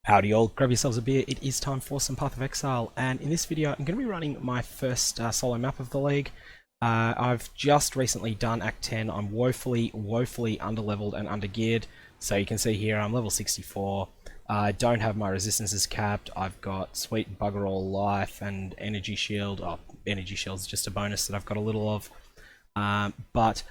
Howdy all, grab yourselves a beer, it is time for some Path of Exile, and in this video I'm going to be running my first solo map of the league. I've just recently done Act 10, I'm woefully underleveled and undergeared, so you can see here I'm level 64, I don't have my resistances capped, I've got sweet bugger all life and energy shield. Energy shield's just a bonus that I've got a little of, but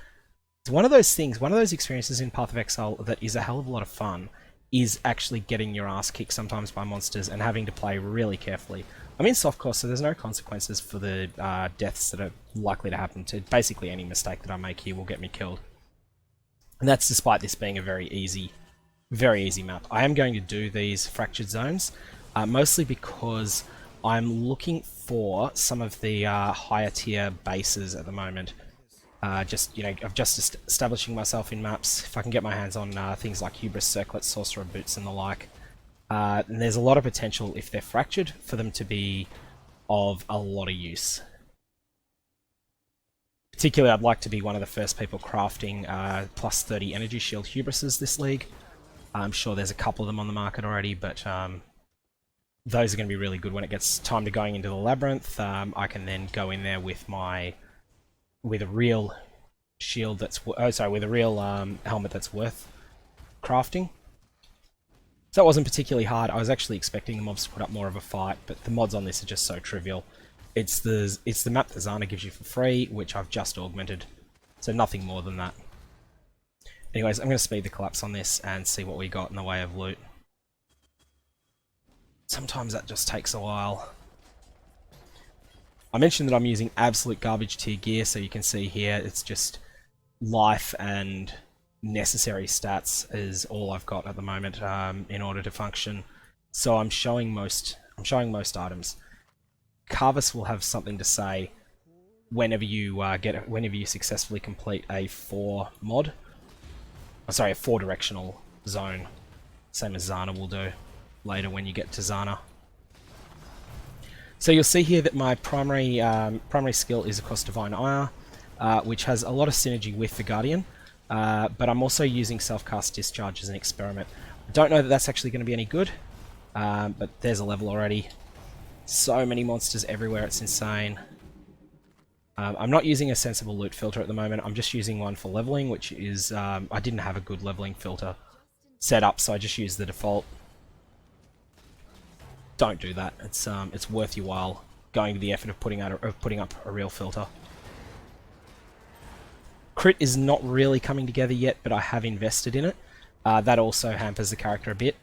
it's one of those things, one of those experiences in Path of Exile that is a hell of a lot of fun, is actually getting your ass kicked sometimes by monsters and having to play really carefully. I'm in softcore, so there's no consequences for the deaths that are likely to happen. To basically any mistake that I make here will get me killed. And that's despite this being a very easy map. I am going to do these fractured zones, mostly because I'm looking for some of the higher tier bases at the moment. I'm just establishing myself in maps. If I can get my hands on things like Hubris, Circlet, Sorcerer Boots and the like. And there's a lot of potential, if they're fractured, for them to be of a lot of use. Particularly, I'd like to be one of the first people crafting plus 30 energy shield Hubrises this league. I'm sure there's a couple of them on the market already, but those are going to be really good when it gets time to going into the labyrinth. I can then go in there with a real shield that's with a real helmet that's worth crafting. So that wasn't particularly hard. I was actually expecting the mobs to put up more of a fight, but the mods on this are just so trivial. It's the map that Zana gives you for free, which I've just augmented. So nothing more than that. Anyways, I'm going to speed the collapse on this and see what we got in the way of loot. Sometimes that just takes a while. I mentioned that I'm using absolute garbage tier gear, so you can see here it's just life and necessary stats is all I've got at the moment in order to function. So I'm showing most items. Carvis will have something to say whenever you successfully complete a 4 directional zone, same as Zana will do later when you get to Zana. So you'll see here that my primary skill is across Divine Ire, which has a lot of synergy with the Guardian, but I'm also using Self-Cast Discharge as an experiment. I don't know that that's actually going to be any good, but there's a level already. So many monsters everywhere, it's insane. I'm not using a sensible loot filter at the moment, I'm just using one for leveling, which is, I didn't have a good leveling filter set up, so I just used the default. Don't do that. It's worth your while going to the effort of putting up a real filter. Crit is not really coming together yet, but I have invested in it. That also hampers the character a bit.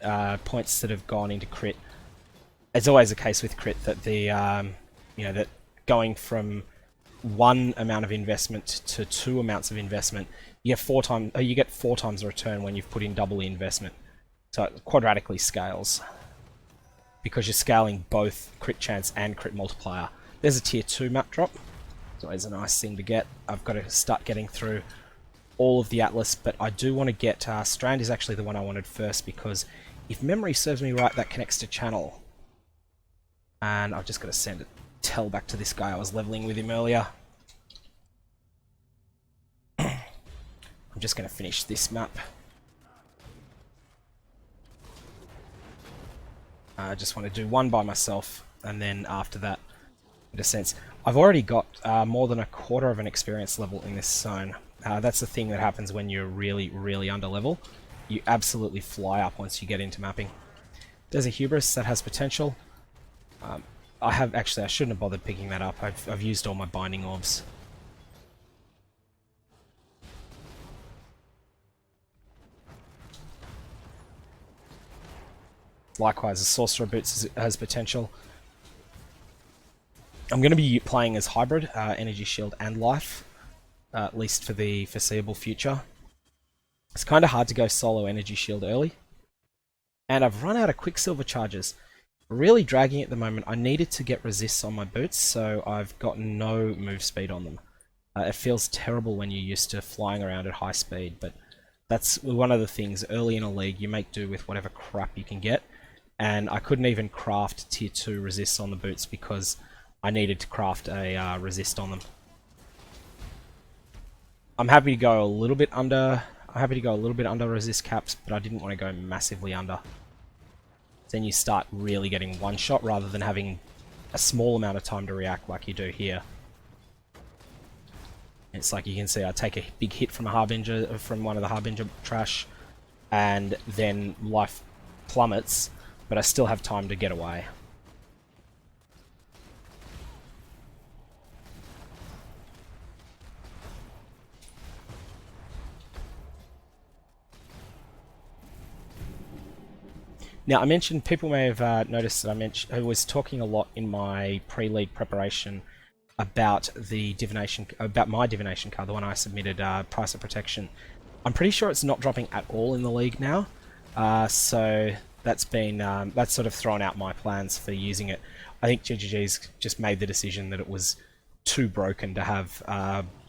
Points that have gone into crit. It's always the case with crit that that going from one amount of investment to 2 amounts of investment, you get 4 times the return when you've put in double the investment. So it quadratically scales, because you're scaling both crit chance and crit multiplier. There's a tier 2 map drop. It's always a nice thing to get. I've got to start getting through all of the Atlas, but I do want to get... Strand is actually the one I wanted first, because if memory serves me right, that connects to channel. And I've just got to send a tell back to this guy I was leveling with him earlier. I'm just going to finish this map. I just want to do one by myself, and then after that, in a sense, I've already got more than a quarter of an experience level in this zone. That's the thing that happens when you're really under level. You absolutely fly up once you get into mapping. There's a Hubris that has potential. I shouldn't have bothered picking that up. I've used all my binding orbs. Likewise, the Sorcerer Boots has potential. I'm going to be playing as hybrid, energy shield and life, at least for the foreseeable future. It's kind of hard to go solo energy shield early. And I've run out of Quicksilver charges. Really dragging at the moment. I needed to get resists on my boots, so I've got no move speed on them. It feels terrible when you're used to flying around at high speed, but that's one of the things. Early in a league, you make do with whatever crap you can get. And I couldn't even craft tier 2 resists on the boots because I needed to craft a resist on them. I'm happy to go a little bit under resist caps, but I didn't want to go massively under. then you start really getting one shot rather than having a small amount of time to react like you do here. It's like you can see I take a big hit from a Harbinger, from one of the Harbinger trash, and then life plummets, but I still have time to get away. Now, I mentioned, people may have noticed that I was talking a lot in my pre-league preparation about the Divination, about my Divination card, the one I submitted, Price of Protection. I'm pretty sure it's not dropping at all in the league now, so that's been, that's sort of thrown out my plans for using it. I think GGG's just made the decision that it was too broken to have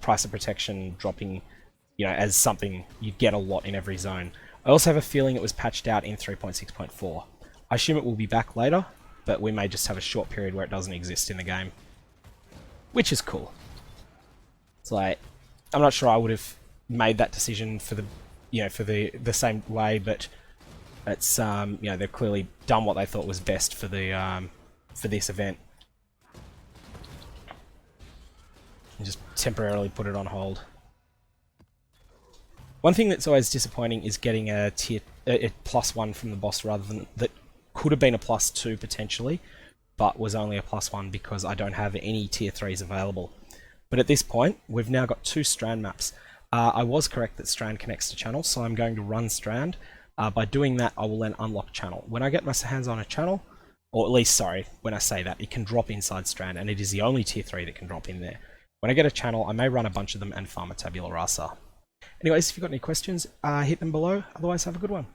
Price of Protection dropping, you know, as something you'd get a lot in every zone. I also have a feeling it was patched out in 3.6.4. I assume it will be back later, but we may just have a short period where it doesn't exist in the game. Which is cool. It's like, I'm not sure I would have made that decision for the, you know, for the same way, but it's, you know, they've clearly done what they thought was best for the, for this event. And just temporarily put it on hold. One thing that's always disappointing is getting a +1 from the boss rather than, that could have been a +2 potentially, but was only a +1 because I don't have any tier 3s available. But at this point, we've now got 2 Strand maps. I was correct that Strand connects to Channel, so I'm going to run Strand. By doing that, I will then unlock Channel. When I get my hands on a Channel, or at least, sorry, when I say that, it can drop inside Strand, and it is the only tier 3 that can drop in there. When I get a Channel, I may run a bunch of them and farm a Tabula Rasa. Anyways, if you've got any questions, hit them below. Otherwise, have a good one.